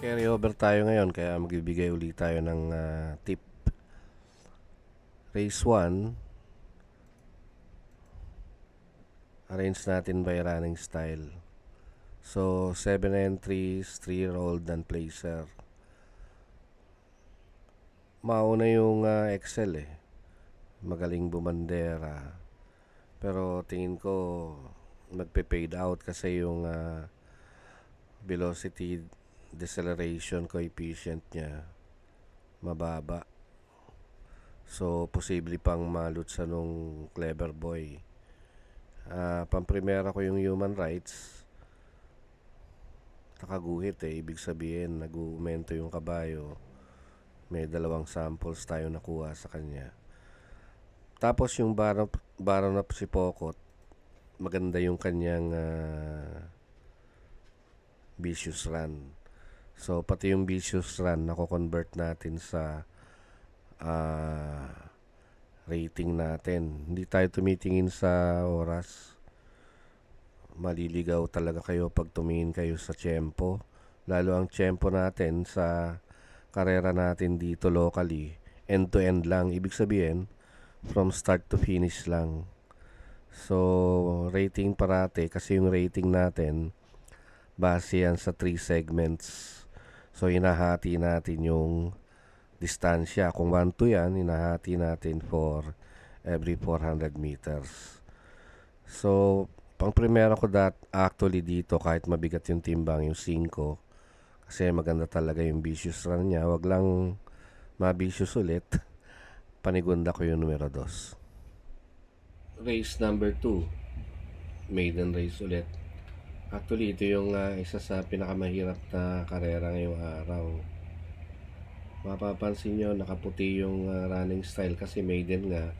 Carry over tayo ngayon kaya magbibigay ulit tayo ng tip. Race 1, arrange natin by running style. So, 7 entries, 3 rolled and placer. Mauna yung Excel magaling bumandera. Pero tingin ko magpe-fade out kasi yung velocity deceleration coefficient niya mababa. So, posible pang malot sa nung clever boy. Pamprimera ko yung human rights. Nakaguhit ibig sabihin nag-uumento yung kabayo. May dalawang samples tayo nakuha sa kanya. Tapos yung Baron of Sipokot, maganda yung kanyang vicious run. So pati yung vicious run nako-convert natin sa rating natin. Hindi tayo tumitingin sa oras. Maliligaw talaga kayo pag tumingin kayo sa tiyempo. Lalo ang tiyempo natin sa karera natin dito locally, end to end lang. Ibig sabihin, from start to finish lang. So, rating parate kasi yung rating natin base yan sa 3 segments. So, hinahati natin yung distansya. Kung 1-2 yan, hinahati natin for every 400 meters. So, pang primero ko actually dito kahit mabigat yung timbang yung 5 kasi maganda talaga yung vicious run niya. Wag lang mabicious ulit. Panigunda ko yung numero 2. Race number 2, maiden race ulit. Actually ito yung isa sa pinakamahirap na karera ngayong araw. Mapapansin nyo nakaputi yung running style kasi maiden nga.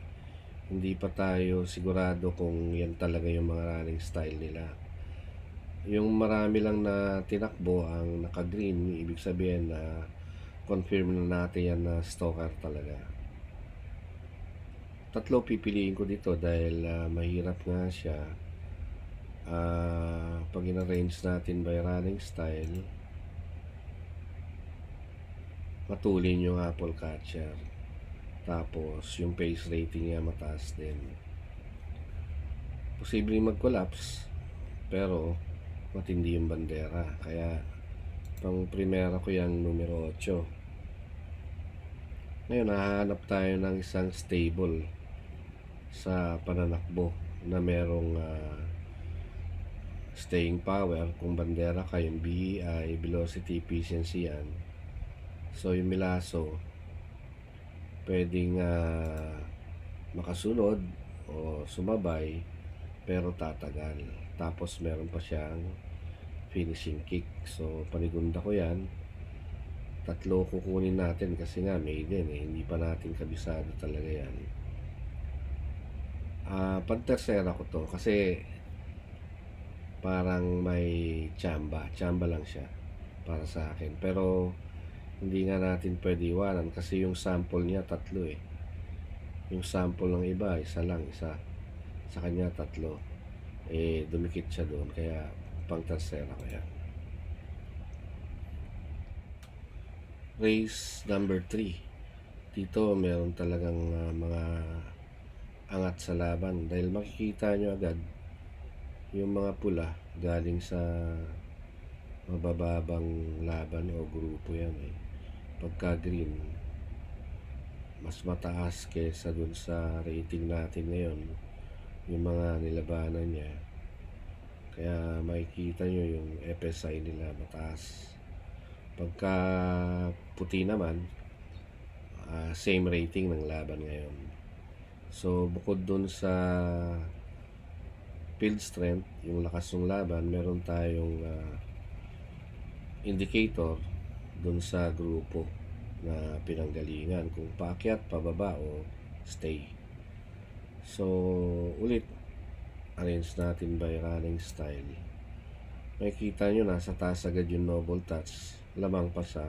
Hindi pa tayo sigurado kung yan talaga yung mga running style nila. Yung marami lang na tinakbo ang naka-green, ibig sabihin na confirm na natin yan na stalker talaga. 3 pipiliin ko dito dahil mahirap nga siya. Pag in-arrange natin by running style, matulin yung apple catcher. Tapos yung pace rating niya mataas din. Posibleng mag-collapse pero matindi yung bandera. Kaya pang primera ko yung numero 8. Ngayon hahanap tayo ng isang stable sa pananakbo na merong staying power. Kung bandera ka yung BEI, velocity efficiency yan. So yung Milaso pwedeng makasunod o sumabay pero tatagal. Tapos meron pa siyang finishing kick. So panigunda ko yan. 3 kukunin natin kasi nga maiden hindi pa natin kabisado talaga yan. Pantersera ko to kasi parang may chamba lang siya para sa akin. Pero hindi nga natin pwede iwanan kasi yung sample niya 3 yung sample ng iba isa sa kanya 3 dumikit siya doon kaya pang tersera ko yan. Race number 3 dito meron talagang mga angat sa laban dahil makikita nyo agad yung mga pula galing sa mabababang laban o grupo yan pagka green mas mataas kesa dun sa rating natin ngayon yung mga nilabanan niya kaya makikita nyo yung FSI nila mataas. Pagka puti naman same rating ng laban ngayon. So bukod dun sa field strength yung lakas ng laban meron tayong indicator dun sa grupo na pinanggalingan kung paakyat, pababa o stay. So ulit arrange natin by running style. Makikita nyo nasa taas agad yung noble touch, lamang pa sa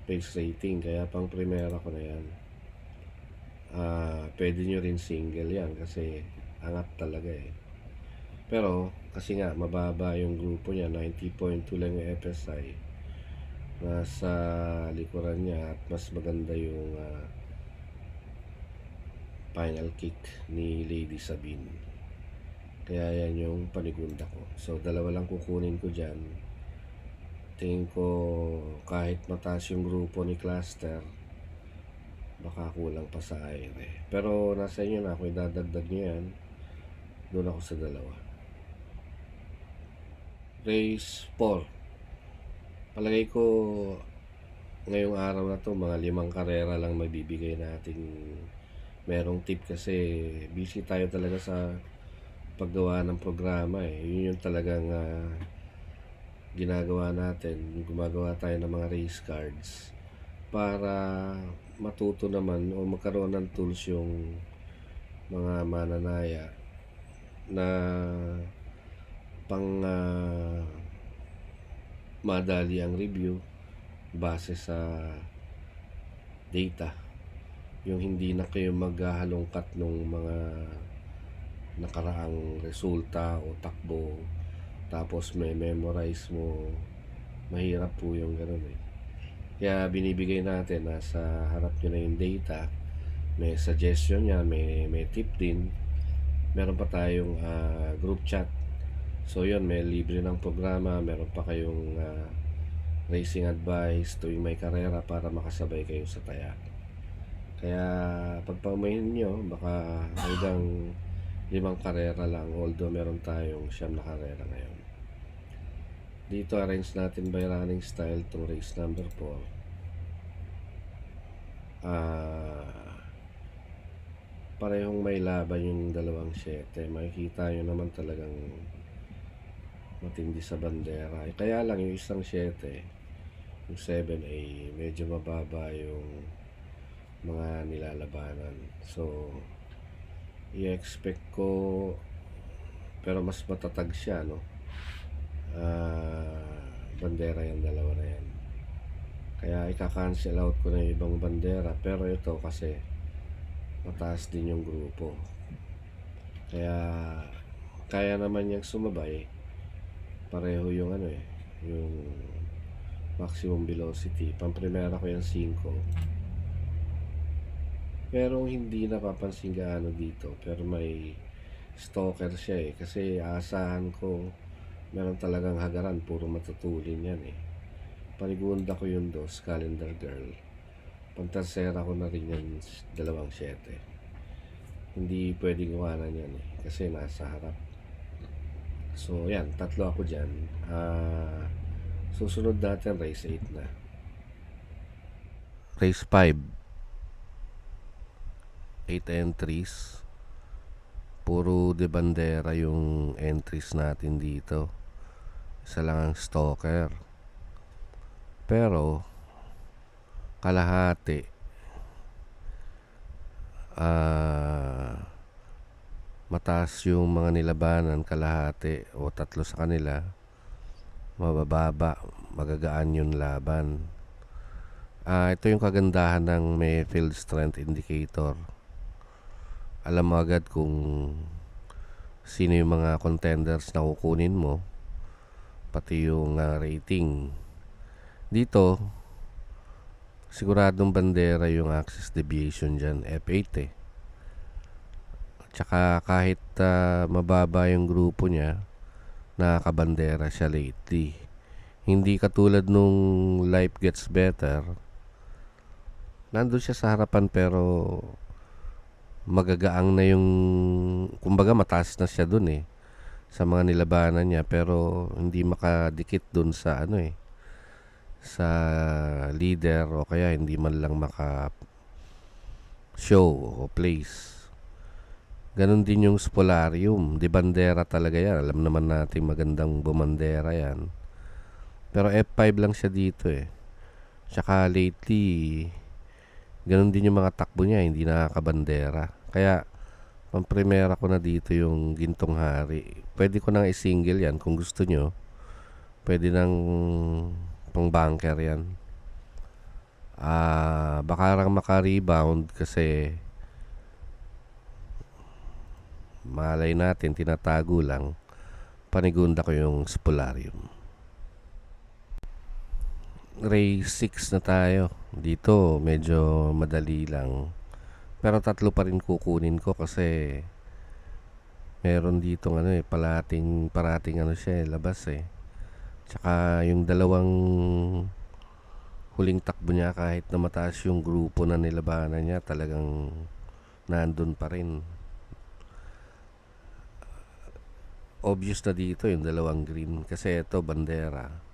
pace rating kaya pang primera ko na yan. Pwede nyo rin single yan kasi angat talaga pero kasi nga mababa yung grupo niya, 90.2 lang yung FSI. nasa likuran niya at mas maganda yung final kick ni Lady Sabine. Kaya yan yung panigunda ko. So dalawa lang kukunin ko dyan. Tingin ko kahit mataas yung grupo ni Cluster, baka kulang pa sa aire. Pero nasa inyo na, kung idadagdag nyo yan, doon ako sa dalawa. Race 4. Palagay ko ngayong araw na to, mga 5 karera lang mabibigay nating merong tip kasi busy tayo talaga sa paggawa ng programa eh. Yun yung talagang ginagawa natin. Gumagawa tayo ng mga race cards para matuto naman o magkaroon ng tools yung mga mananaya na pang madali ang review base sa data, yung hindi na kayo maghahalongkat ng mga nakaraang resulta o takbo tapos may memorize mo. Mahirap po yung ganun eh. Kaya binibigay natin, nasa harap nyo na yung data, may suggestion niya, may tip din. Meron pa tayong group chat. So yun, may libre ng programa, meron pa kayong racing advice tuwing may karera para makasabay kayo sa taya. Kaya pagpamahin nyo, baka hanggang 5 karera lang, although meron tayong 9 na karera ngayon. Dito arrange natin by running style itong race number 4. Parehong may laban yung dalawang 7. Makikita nyo naman talagang matindi sa bandera. Kaya lang yung isang 7, yung 7 ay medyo mababa yung mga nilalabanan. So i-expect ko, pero mas matatag siya, no? Bandera yung dalawa na yan. Kaya ika-cancel out ko na yung ibang bandera, pero ito kasi mataas din yung grupo. Kaya naman niyang sumabay. Pareho yung yung maximum velocity. Pamprimera ko yung 5. Pero hindi napapansin gaano dito. Pero may stalker siya eh. Kasi aasahan ko meron talagang hagaran. Puro matutulin yan eh. Panigunda ko yung 2, Calendar Girl. Pantersera ko na rin yung 2-7. Hindi pwedeng iwanan yan eh. Kasi nasa harap. So yan, 3 ako dyan. Susunod natin race 8 na. Race 5. 8 entries. Puro de bandera yung entries natin dito. Isa lang ang stalker. Pero kalahati mataas yung mga nilabanan, kalahati o 3 sa kanila mabababa, magagaan yung laban. Ito yung kagandahan ng may field strength indicator. Alam mo agad kung sino yung mga contenders na kukunin mo, pati yung rating. Dito siguradong bandera yung axis deviation dyan, F8 eh. Tsaka kahit mababa yung grupo niya, nakakabandera siya lately. Hindi katulad nung Life Gets Better, nandun siya sa harapan pero magagaang na yung, kumbaga mataas na siya dun eh sa mga nilabanan niya, pero hindi makadikit dun sa sa leader, o kaya hindi man lang maka show o place. Ganon din yung Spolarium, di bandera talaga yan. Alam naman natin magandang bumandera yan, pero F5 lang siya dito eh. Tsaka lately ganon din yung mga takbo niya, hindi nakakabandera. Kaya pamprimera ko na dito yung Gintong Hari. Pwede ko nang i-single yan kung gusto nyo. Pwede nang pang bunker yan. Baka lang maka-rebound kasi malay natin tinatago lang. Panigunda ko yung Spolarium. Race 6 na tayo. Dito medyo madali lang. Pero tatlo pa rin kukunin ko kasi meron dito parating ano siya labas eh. Tsaka yung dalawang huling takbo niya kahit na mataas yung grupo na nilabanan niya talagang nandun pa rin. Obvious na dito yung dalawang green kasi ito bandera.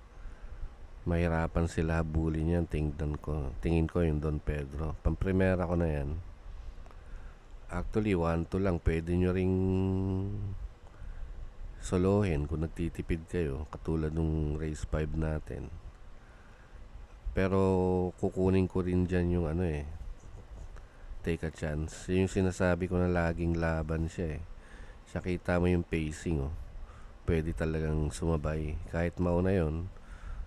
Mahirapan sila habulin yan, tingin ko yung Don Pedro. Pamprimera ko na yan. Actually 1-2 lang, pwede nyo ring solohin kung nagtitipid kayo katulad nung race 5 natin. Pero kukunin ko rin dyan yung take a chance. Yung sinasabi ko na laging laban siya eh. Siya kita mo yung pacing pwede talagang sumabay. Kahit mauna yon,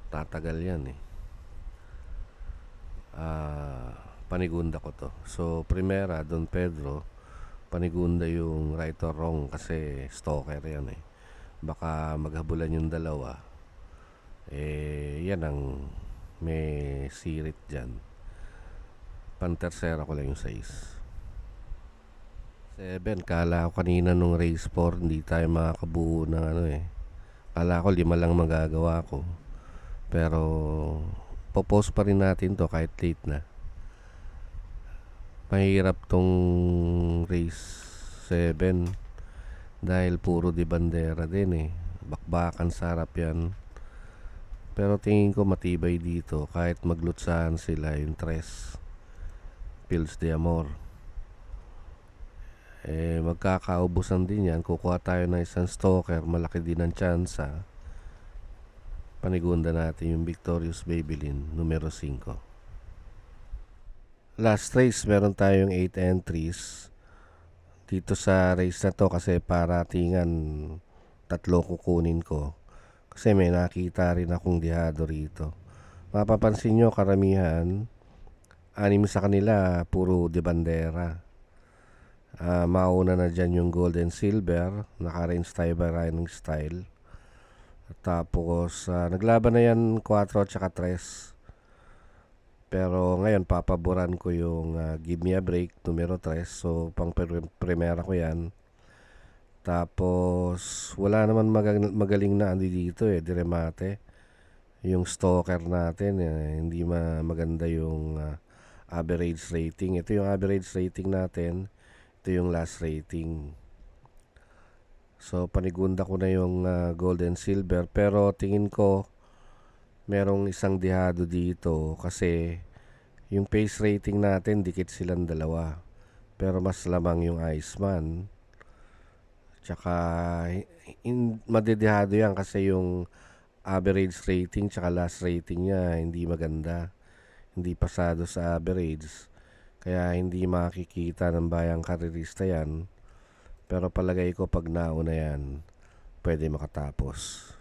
tatagal yan eh. Panigunda ko to. So primera Don Pedro, panigunda yung right or wrong kasi stalker yan eh. Baka maghabulan yung dalawa. Yan ang may sirit dyan. Pantersera ko lang yung 6. 7, kala ko kanina nung race 4 hindi tayo makakabuo ng kala ko 5 lang magagawa ko. Pero popost pa rin natin to kahit late na. Mahirap tong race 7 dahil puro di bandera din eh. Bakbakan sa harap yan. Pero tingin ko matibay dito kahit maglutsahan sila yung Tres Pills de Amor. Magkakaubusan din yan. Kukuha tayo ng isang stalker, malaki din ang tsansa. Panigunda natin yung Victorious Babylin numero 5. Last race meron tayong 8 entries. Dito sa race na to kasi paratingan 3 kukunin ko. Kasi may nakita rin akong dihado rito. Mapapansin nyo karamihan 6 sa kanila puro de bandera. Mauna na dyan yung gold and silver, naka-range tayo by running style. Tapos naglaban na yan 4 at saka 3. Pero ngayon papaboran ko yung Give Me a Break numero 3. So pang primera ko yan. Tapos wala naman magaling na dito diremate. Yung stalker natin hindi maganda yung average rating. Ito yung average rating natin. Ito yung last rating. So panigunda ko na yung gold and silver. Pero tingin ko merong isang dihado dito kasi yung pace rating natin dikit silang dalawa. Pero mas lamang yung Iceman. Tsaka madidihado yan kasi yung average rating tsaka last rating niya hindi maganda. Hindi pasado sa average. Kaya hindi makikita ng bayang karerista yan. Pero palagay ko pag nauna yan, pwede makatapos.